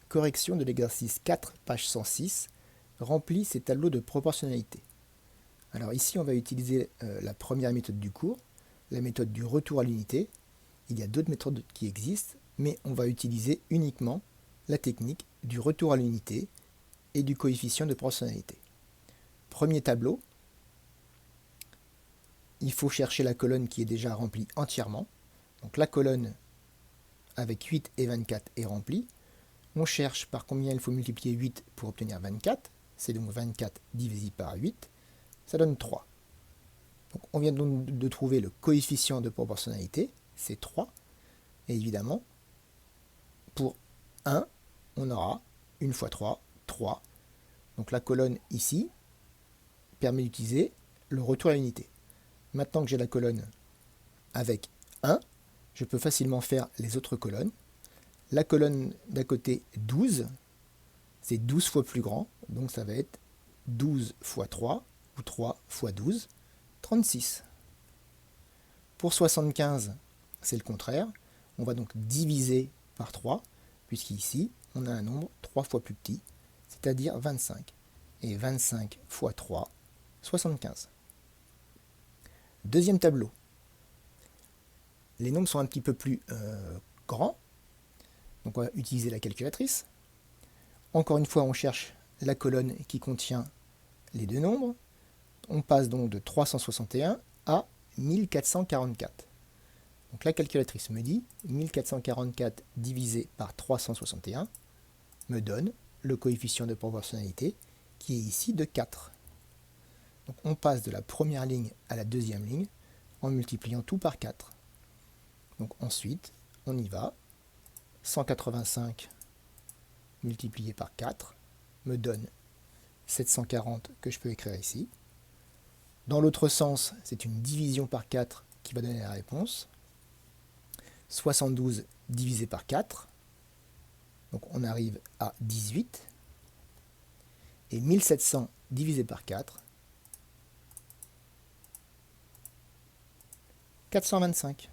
correction de l'exercice 4, page 106, remplit ces tableaux de proportionnalité. Alors ici, on va utiliser la première méthode du cours, la méthode du retour à l'unité. Il y a d'autres méthodes qui existent, mais on va utiliser uniquement la technique du retour à l'unité et du coefficient de proportionnalité. Premier tableau, il faut chercher la colonne qui est déjà remplie entièrement. Donc la colonne avec 8 et 24 est remplie. On cherche par combien il faut multiplier 8 pour obtenir 24. C'est donc 24 divisé par 8. Ça donne 3. Donc on vient donc de trouver le coefficient de proportionnalité, c'est 3. Et évidemment, pour 1, on aura 1 fois 3, 3. Donc la colonne ici permet d'utiliser le retour à l'unité. Maintenant que j'ai la colonne avec 1, je peux facilement faire les autres colonnes. La colonne d'à côté 12, c'est 12 fois plus grand, donc ça va être 12 fois 3, ou 3 fois 12, 36. Pour 75, c'est le contraire. On va donc diviser par 3, puisqu'ici, on a un nombre 3 fois plus petit, c'est-à-dire 25. Et 25 fois 3, 75. Deuxième tableau. Les nombres sont un petit peu plus grands, donc on va utiliser la calculatrice. Encore une fois, on cherche la colonne qui contient les deux nombres. On passe donc de 361 à 1444. Donc la calculatrice me dit 1444 divisé par 361 me donne le coefficient de proportionnalité qui est ici de 4. Donc on passe de la première ligne à la deuxième ligne en multipliant tout par 4. Donc ensuite, on y va. 185 multiplié par 4 me donne 740 que je peux écrire ici. Dans l'autre sens, c'est une division par 4 qui va donner la réponse. 72 divisé par 4. Donc on arrive à 18. Et 1700 divisé par 4. 425.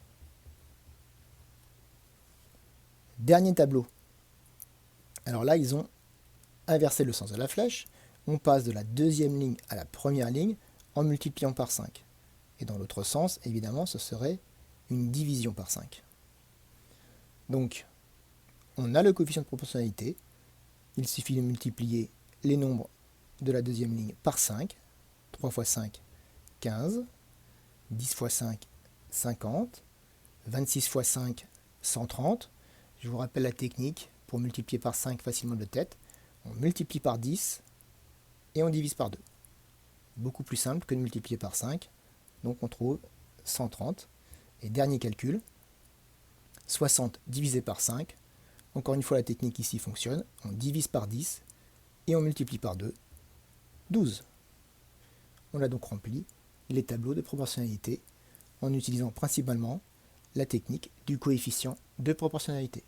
Dernier tableau. Alors là, ils ont inversé le sens de la flèche. On passe de la deuxième ligne à la première ligne en multipliant par 5. Et dans l'autre sens, évidemment, ce serait une division par 5. Donc, on a le coefficient de proportionnalité. Il suffit de multiplier les nombres de la deuxième ligne par 5. 3 fois 5, 15. 10 fois 5, 50. 26 fois 5, 130. Je vous rappelle la technique pour multiplier par 5 facilement de tête. On multiplie par 10 et on divise par 2. Beaucoup plus simple que de multiplier par 5. Donc on trouve 130. Et dernier calcul, 60 divisé par 5. Encore une fois, la technique ici fonctionne. On divise par 10 et on multiplie par 2. 12. On a donc rempli les tableaux de proportionnalité en utilisant principalement la technique du coefficient de proportionnalité.